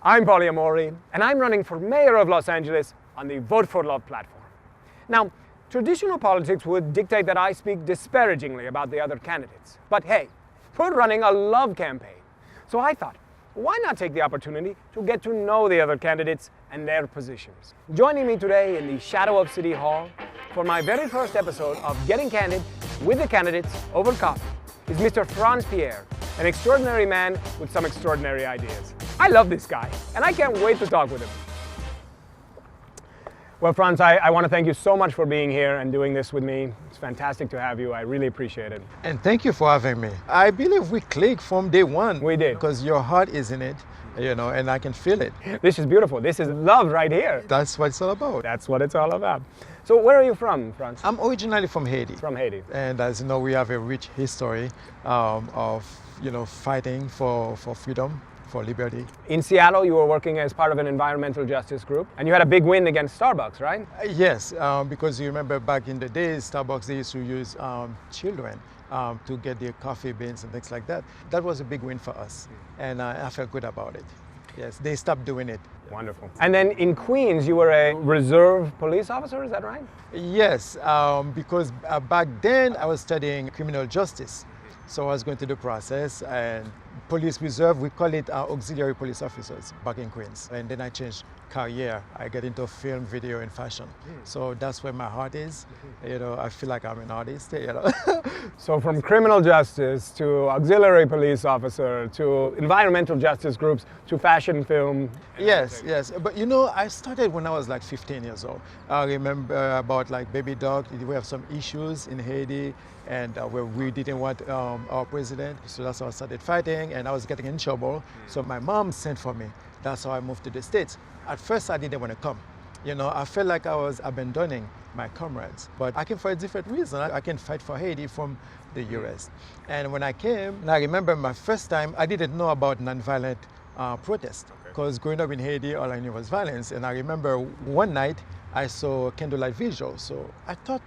I'm Paul-E-Amori, and I'm running for mayor of Los Angeles on the Vote for Love platform. Now, traditional politics would dictate that I speak disparagingly about the other candidates. But hey, we're running a love campaign. So I thought, why not take the opportunity to get to know the other candidates and their positions? Joining me today in the shadow of City Hall for my very first episode of Getting Candid with the candidates over coffee is Mr. Frantz Pierre, an extraordinary man with some extraordinary ideas. I love this guy, and I can't wait to talk with him. Well, Frantz, I want to thank you so much for being here and doing this with me. It's fantastic to have you. I really appreciate it. And thank you for having me. I believe we clicked from day one. We did. Because your heart is in it, and I can feel it. This is beautiful. This is love right here. That's what it's all about. That's what it's all about. So where are you from, Frantz? I'm originally from Haiti. From Haiti. And as you know, we have a rich history of fighting for freedom, for liberty. In Seattle, you were working as part of an environmental justice group, and you had a big win against Starbucks, right? Yes, because you remember back in the days, Starbucks, they used to use children to get their coffee beans and things like that. That was a big win for us, and I felt good about it. Yes, they stopped doing it. Wonderful. And then in Queens, you were a reserve police officer, is that right? Yes, because back then I was studying criminal justice. So I was going through the process, and police reserve, we call it auxiliary police officers back in Queens. And then I changed career. I get into film, video, and fashion. So that's where my heart is. I feel like I'm an artist. So from criminal justice to auxiliary police officer to environmental justice groups to fashion, film. Yes. But I started when I was like 15 years old. I remember about like baby dog. We have some issues in Haiti, and where we didn't want our president. So that's how I started fighting, and I was getting in trouble. So my mom sent for me. That's how I moved to the States. At first, I didn't want to come. I felt like I was abandoning my comrades. But I came for a different reason. I can fight for Haiti from the US. And when I came, and I remember my first time, I didn't know about nonviolent protest. Because growing up in Haiti, all I knew was violence. And I remember one night, I saw a candlelight visual. So I thought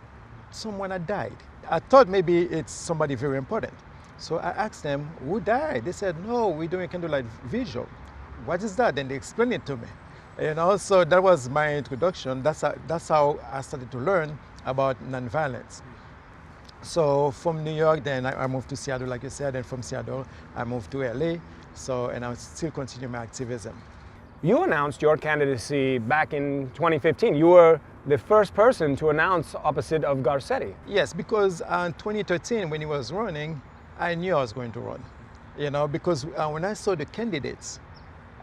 someone had died. I thought maybe it's somebody very important. So I asked them, who died? They said, no, we're doing a candlelight visual. What is that? And they explained it to me. So that was my introduction. That's how I started to learn about nonviolence. So from New York, then I moved to Seattle, like you said, and from Seattle, I moved to LA. And I still continue my activism. You announced your candidacy back in 2015. You were the first person to announce opposite of Garcetti. Yes, because in 2013, when he was running, I knew I was going to run. Because when I saw the candidates,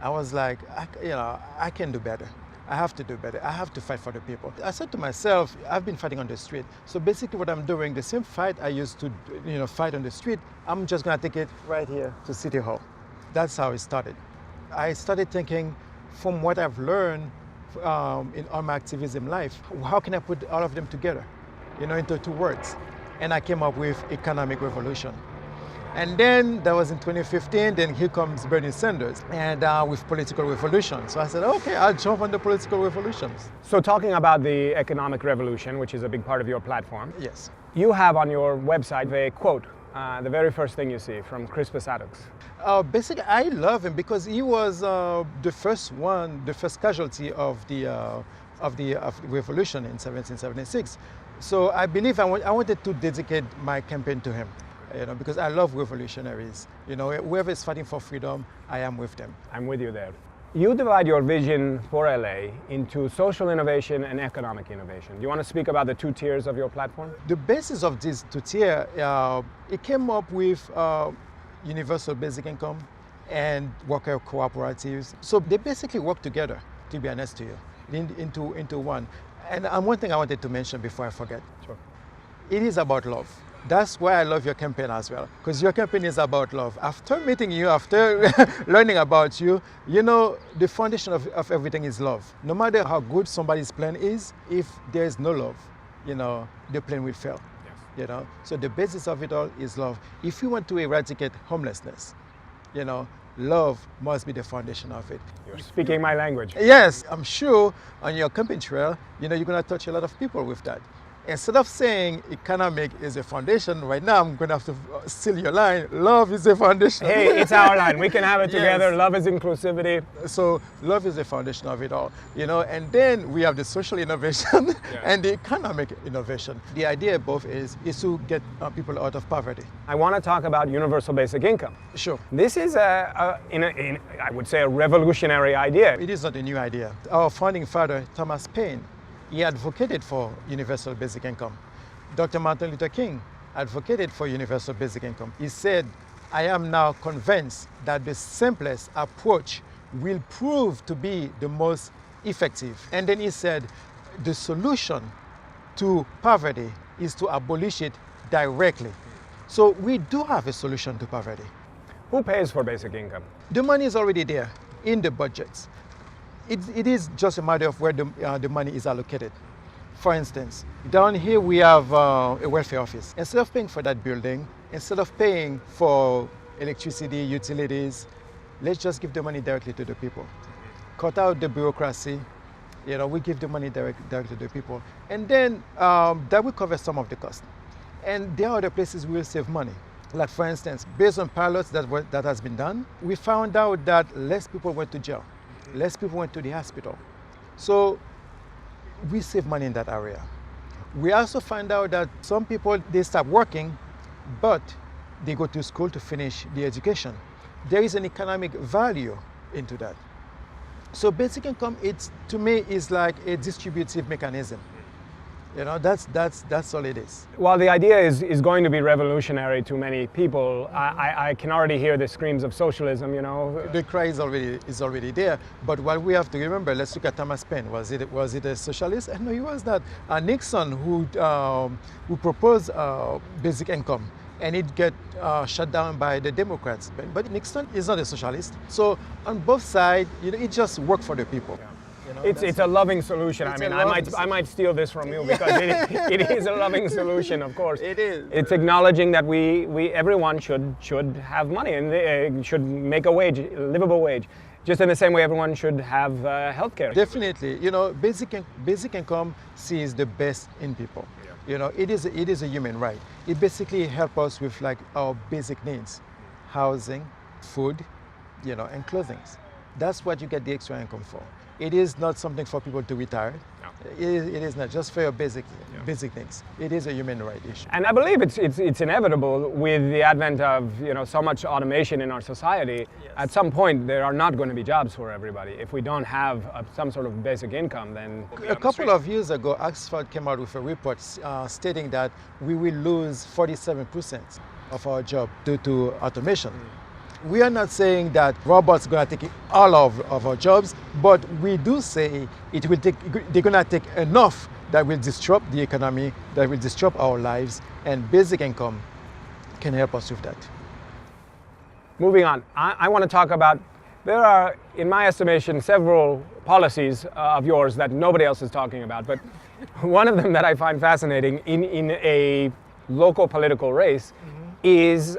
I was like, I can do better. I have to do better. I have to fight for the people. I said to myself, I've been fighting on the street. So basically what I'm doing, the same fight I used to fight on the street, I'm just going to take it right here to City Hall. That's how it started. I started thinking, from what I've learned in all my activism life, how can I put all of them together, into two words? And I came up with economic revolution. And then that was in 2015, then here comes Bernie Sanders and with political revolution. So I said, okay, I'll jump on the political revolutions. So talking about the economic revolution, which is a big part of your platform. Yes. You have on your website a quote, the very first thing you see from Crispus Attucks. Basically, I love him because he was the first casualty of the revolution in 1776. So I believe I wanted to dedicate my campaign to him. Because I love revolutionaries. Whoever is fighting for freedom, I am with them. I'm with you there. You divide your vision for LA into social innovation and economic innovation. Do you want to speak about the two tiers of your platform? The basis of these two tiers, it came up with universal basic income and worker cooperatives. So they basically work together, to be honest to you, into one. And one thing I wanted to mention before I forget. Sure. It is about love. That's why I love your campaign as well, because your campaign is about love. After meeting you, after learning about you, the foundation of everything is love. No matter how good somebody's plan is, if there's no love, the plan will fail. Yes. So the basis of it all is love. If you want to eradicate homelessness, love must be the foundation of it. You're speaking my language. Yes, I'm sure on your campaign trail, you're going to touch a lot of people with that. Instead of saying economic is a foundation, right now I'm going to have to steal your line. Love is a foundation. Hey, it's our line. We can have it together. Yes. Love is inclusivity. So love is the foundation of it all, you know. And then we have the social innovation and the economic innovation. The idea above is to get people out of poverty. I want to talk about universal basic income. Sure. This is I would say, a revolutionary idea. It is not a new idea. Our founding father, Thomas Paine, he advocated for universal basic income. Dr. Martin Luther King advocated for universal basic income. He said, I am now convinced that the simplest approach will prove to be the most effective. And then he said, the solution to poverty is to abolish it directly. So we do have a solution to poverty. Who pays for basic income? The money is already there in the budgets. It is just a matter of where the money is allocated. For instance, down here we have a welfare office. Instead of paying for that building, instead of paying for electricity, utilities, let's just give the money directly to the people. Cut out the bureaucracy. You know, we give the money directly to the people. And then that will cover some of the cost. And there are other places we will save money. Like for instance, based on pilots that has been done, we found out that less people went to jail. Less people went to the hospital. So we save money in that area. We also find out that some people, they stop working, but they go to school to finish the education. There is an economic value into that. So basic income, to me, is like a distributive mechanism. You know, that's all it is. While the idea is going to be revolutionary to many people, I can already hear the screams of socialism, you know. The cry is already there. But what we have to remember, let's look at Thomas Paine. Was it a socialist? No, he was not. Nixon, who proposed basic income, and it get shut down by the Democrats. But Nixon is not a socialist. So on both sides, you know, it just worked for the people. Yeah. You know, it's a loving solution. I mean, I might steal this from you because it is a loving solution, of course. It is. It's acknowledging that everyone should have money and should make a livable wage, just in the same way everyone should have health care. Definitely. You know, basic income sees the best in people. Yeah. You know, it is a human right. It basically helps us with like our basic needs, housing, food, you know, and clothing. That's what you get the extra income for. It is not something for people to retire. No. It is not just for your basic things. It is a human right issue. And I believe it's inevitable with the advent of, you know, so much automation in our society. Yes. At some point, there are not going to be jobs for everybody. If we don't have some sort of basic income, then a couple of years ago, Oxford came out with a report stating that we will lose 47% of our job due to automation. We are not saying that robots are going to take all of our jobs, but we do say they're going to take enough that will disrupt the economy, that will disrupt our lives, and basic income can help us with that. Moving on, I want to talk about, there are, in my estimation, several policies of yours that nobody else is talking about, but one of them that I find fascinating in a local political race is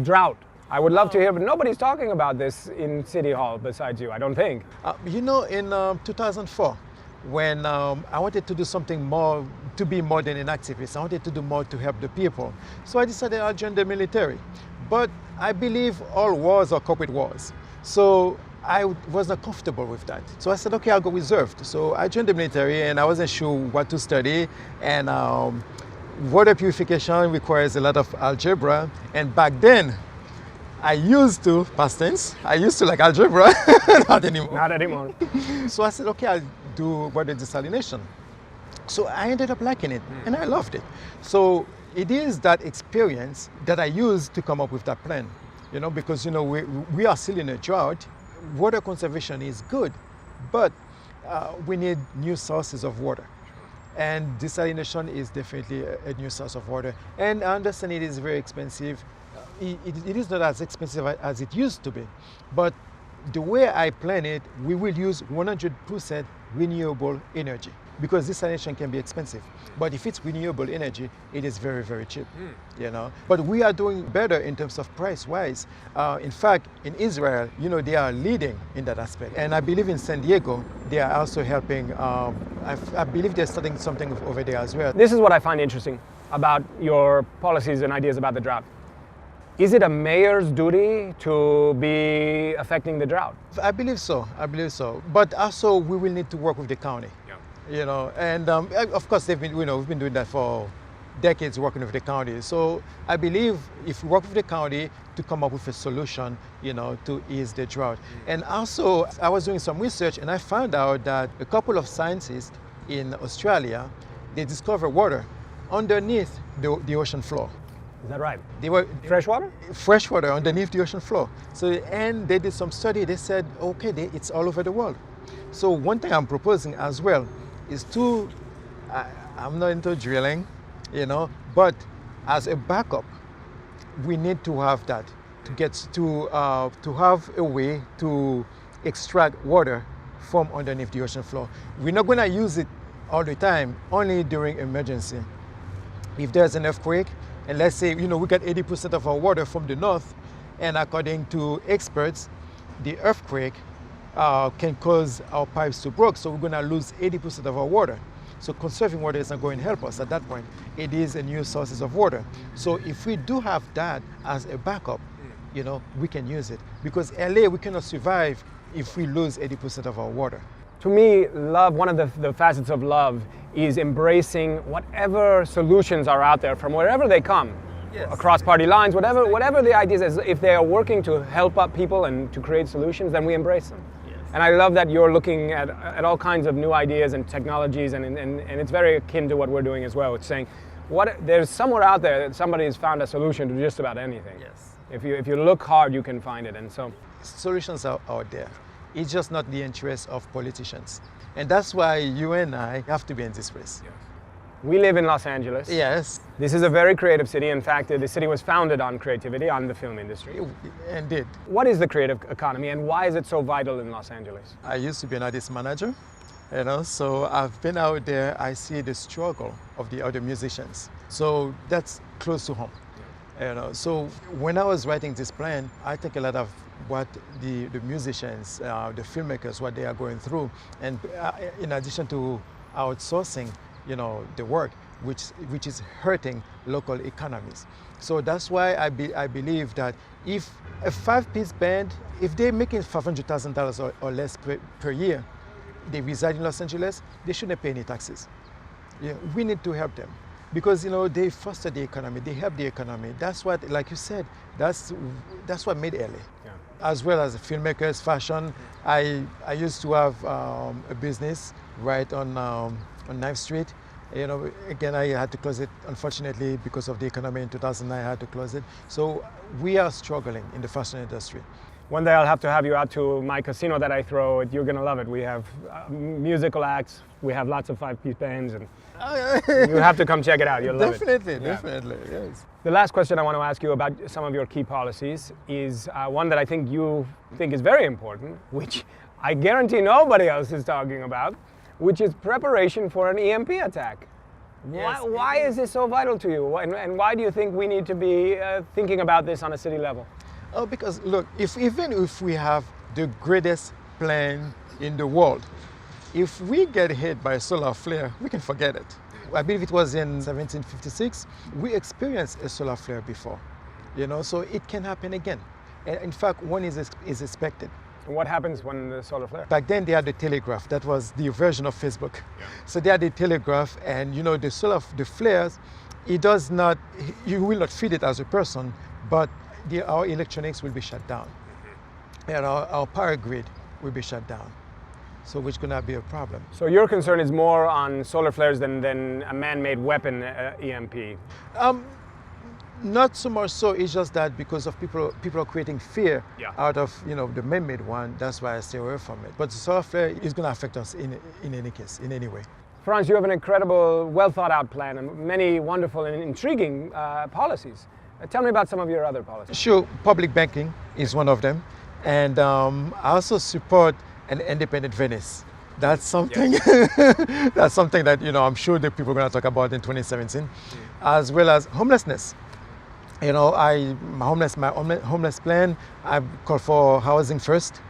drought. I would love to hear, but nobody's talking about this in City Hall besides you, I don't think. You know, in 2004, when I wanted to do something more, to be more than an activist, I wanted to do more to help the people. So I decided I'll join the military. But I believe all wars are corporate wars. So I was not comfortable with that. So I said, okay, I'll go reserved. So I joined the military and I wasn't sure what to study. And water purification requires a lot of algebra. And back then, I used to, past tense, I used to like algebra, not anymore. Not anymore. So I said, okay, I'll do water desalination. So I ended up liking it, and I loved it. So it is that experience that I used to come up with that plan, you know, because, you know, we are still in a drought. Water conservation is good, but we need new sources of water. And desalination is definitely a new source of water. And I understand it is very expensive. It is not as expensive as it used to be, but the way I plan it, we will use 100% renewable energy. because desalination can be expensive. But if it's renewable energy, it is very, very cheap, you know. But we are doing better in terms of price-wise. In fact, in Israel, you know, they are leading in that aspect. And I believe in San Diego, they are also helping. I believe they're starting something over there as well. This is what I find interesting about your policies and ideas about the drought. Is it a mayor's duty to be affecting the drought? I believe so. I believe so. But also, we will need to work with the county. Yeah. You know, and of course, we've been doing that for decades, working with the county. So I believe if we work with the county to come up with a solution, you know, to ease the drought. And also, I was doing some research, and I found out that a couple of scientists in Australia, they discovered water underneath the ocean floor. Is that right? They were fresh water? Fresh water underneath the ocean floor. So, and they did some study. They said, okay, it's all over the world. So one thing I'm proposing as well is I'm not into drilling, you know, but as a backup, we need to have that to have a way to extract water from underneath the ocean floor. We're not going to use it all the time, only during emergency. If there's an earthquake, and let's say, you know, we get 80% of our water from the north, and according to experts, the earthquake can cause our pipes to break, so we're going to lose 80% of our water. So conserving water is not going to help us at that point. It is a new sources of water. So if we do have that as a backup, you know, we can use it. Because LA, we cannot survive if we lose 80% of our water. To me, love, one of the facets of love is embracing whatever solutions are out there from wherever they come, across party lines, whatever the ideas is. If they are working to help up people and to create solutions, then we embrace them. Yes. And I love that you're looking at all kinds of new ideas and technologies, and it's very akin to what we're doing as well. It's saying, there's somewhere out there that somebody has found a solution to just about anything. Yes. If you look hard, you can find it. And so solutions are out there. It's just not the interest of politicians. And that's why you and I have to be in this race. Yes. We live in Los Angeles. Yes. This is a very creative city. In fact, the city was founded on creativity, on the film industry. Indeed. What is the creative economy and why is it so vital in Los Angeles? I used to be an artist manager, you know, so I've been out there, I see the struggle of the other musicians. So that's close to home. Yeah. You know, so when I was writing this plan, I think a lot of what the musicians, the filmmakers, what they are going through, and in addition to outsourcing, you know, the work, which is hurting local economies. So that's why I believe that if a 5-piece band, if they're making $500,000 or less per year, they reside in Los Angeles, they shouldn't pay any taxes. Yeah, we need to help them. Because, you know, they foster the economy, they help the economy. That's what, like you said, that's what made LA. Yeah. As well as filmmakers, fashion. I used to have a business right on 9th Street. You know, again, I had to close it, unfortunately, because of the economy in 2009, I had to close it. So we are struggling in the fashion industry. One day I'll have to have you out to my casino that I throw. You're going to love it. We have musical acts. We have lots of 5-piece bands. And you have to come check it out. You'll love it. Definitely, yes. The last question I want to ask you about some of your key policies is one that I think you think is very important, which I guarantee nobody else is talking about, which is preparation for an EMP attack. Yes, why is this so vital to you? And why do you think we need to be thinking about this on a city level? Oh, because look, even if we have the greatest plan in the world, if we get hit by a solar flare, we can forget it. I believe it was in 1756. We experienced a solar flare before, you know, so it can happen again. And in fact, one is expected. And what happens when the solar flare? Back then they had the telegraph. That was the version of Facebook. Yeah. So they had the telegraph, and you know, the flares, it does not, you will not feel it as a person, but our electronics will be shut down. And our power grid will be shut down. So which could not be a problem. So your concern is more on solar flares than a man-made weapon, EMP? Not so much so. It's just that because of people are creating fear out of, you know, the man-made one. That's why I stay away from it. But the solar flare is going to affect us in any case, in any way. Frantz, you have an incredible, well-thought-out plan and many wonderful and intriguing policies. Tell me about some of your other policies. Sure, public banking is one of them. And I also support an independent Venice. That's something. That's something that I'm sure the people are going to talk about in 2017, as well as homelessness. My homeless plan, I call for housing first,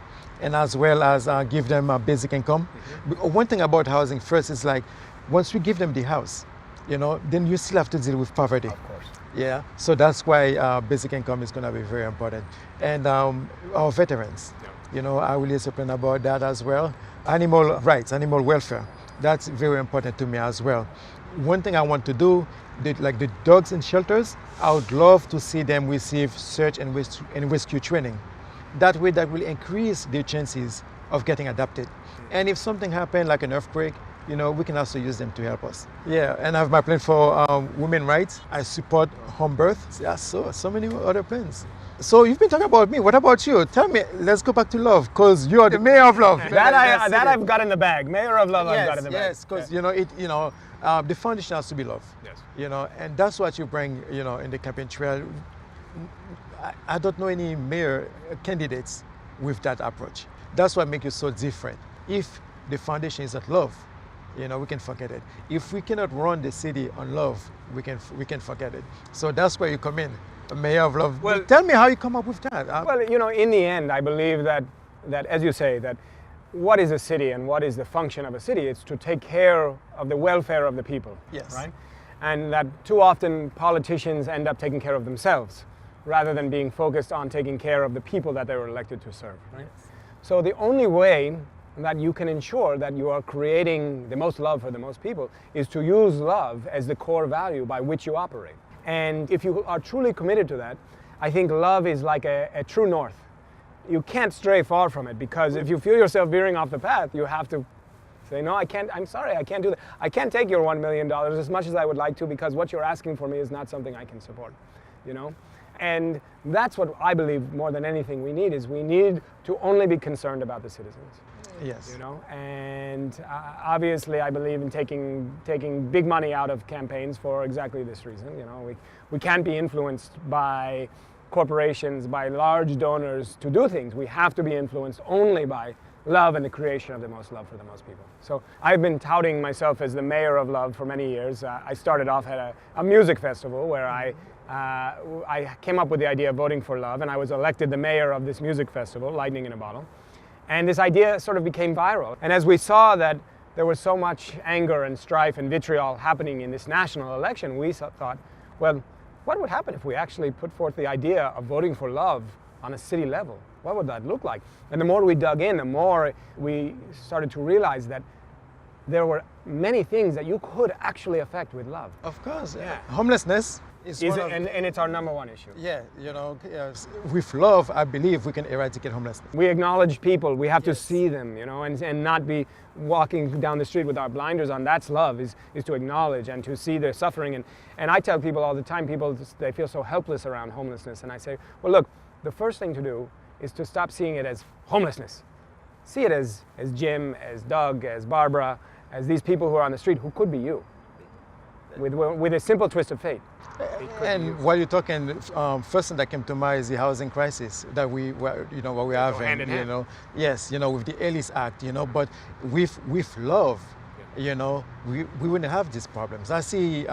and as well as give them a basic income. One thing about housing first is like, once we give them the house, then you still have to deal with poverty. Of course. Yeah, so that's why basic income is going to be very important. And our veterans, I really open about that as well. Animal rights, animal welfare, that's very important to me as well. One thing I want to do, like the dogs in shelters, I would love to see them receive search and rescue training. That way, that will increase their chances of getting adopted. And if something happened, like an earthquake, we can also use them to help us. Yeah, and I have my plan for women's rights. I support home birth. Yeah, so many other plans. So you've been talking about me. What about you? Tell me. Let's go back to love, because you are the mayor of love. that I've got in the bag. Mayor of love, I've got in the bag. Yes, because the foundation has to be love. Yes. And that's what you bring, in the campaign trail. I don't know any mayor candidates with that approach. That's what makes you so different. If the foundation is at love, we can forget it. If we cannot run the city on love, we can forget it. So that's where you come in, mayor of love. Well, tell me how you come up with that. Well, in the end, I believe that as you say, that what is a city and what is the function of a city? It's to take care of the welfare of the people. Yes. Right? And that too often politicians end up taking care of themselves rather than being focused on taking care of the people that they were elected to serve. Right? Yes. So the only way that you can ensure that you are creating the most love for the most people is to use love as the core value by which you operate. And if you are truly committed to that, I think love is like a true north. You can't stray far from it, because if you feel yourself veering off the path, you have to say, no, I'm sorry, I can't do that. I can't take your $1 million as much as I would like to, because what you're asking for me is not something I can support, And that's what I believe more than anything we need to only be concerned about the citizens. Yes. And obviously I believe in taking big money out of campaigns for exactly this reason. We can't be influenced by corporations, by large donors to do things. We have to be influenced only by love and the creation of the most love for the most people. So I've been touting myself as the mayor of love for many years. I started off at a music festival where I came up with the idea of voting for love, and I was elected the mayor of this music festival, Lightning in a Bottle. And this idea sort of became viral. And as we saw that there was so much anger and strife and vitriol happening in this national election, we thought, well, what would happen if we actually put forth the idea of voting for love on a city level? What would that look like? And the more we dug in, the more we started to realize that there were many things that you could actually affect with love. Of course, yeah. Homelessness is and it's our number one issue. Yeah, with love, I believe we can eradicate homelessness. We acknowledge people. We have to see them, and not be walking down the street with our blinders on. That's love, is to acknowledge and to see their suffering. And I tell people all the time, they feel so helpless around homelessness. And I say, well, look, the first thing to do is to stop seeing it as homelessness. See it as Jim, as Doug, as Barbara, as these people who are on the street who could be you, with a simple twist of fate. And while you're talking, first thing that came to mind is the housing crisis that we're having. Hand in hand. Yes, with the Ellis Act, but with love, we wouldn't have these problems. I see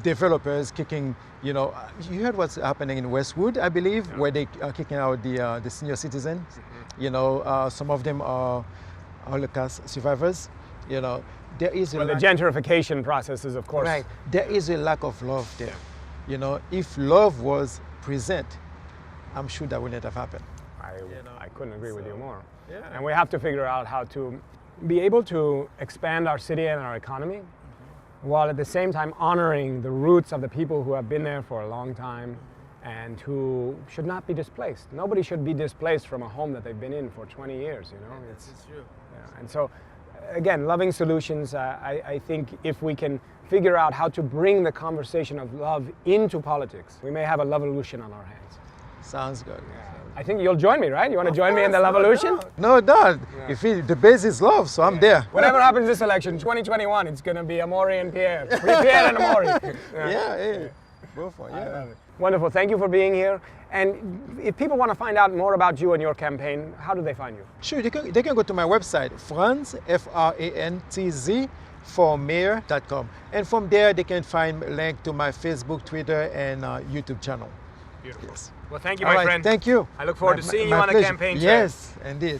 developers kicking, you heard what's happening in Westwood, I believe, where they are kicking out the senior citizens. Some of them are Holocaust survivors. There is the gentrification processes, of course. Right. There is a lack of love there. If love was present, I'm sure that wouldn't have happened. I couldn't agree with you more. Yeah. And we have to figure out how to be able to expand our city and our economy, while at the same time honoring the roots of the people who have been there for a long time and who should not be displaced. Nobody should be displaced from a home that they've been in for 20 years, It's true. Yeah. And so, again, loving solutions. I think if we can figure out how to bring the conversation of love into politics, we may have a love-evolution on our hands. Sounds good. Yeah. I think you'll join me, right? You want to join me in the love-evolution? No doubt. Yeah. If the base is love, so I'm there. Whatever happens this election, 2021, it's going to be Amori and Pierre. Pierre and Amori. Yeah. Both one. Yeah. I love it. Wonderful. Thank you for being here. And if people want to find out more about you and your campaign, how do they find you? Sure, they can go to my website, Frantz, F-R-A-N-T-Z, for mayor.com. And from there, they can find a link to my Facebook, Twitter, and YouTube channel. Beautiful. Yes. Well, thank you, All my right, friend. thank you. I look forward to seeing you my on the pleasure. campaign trail. Yes, indeed.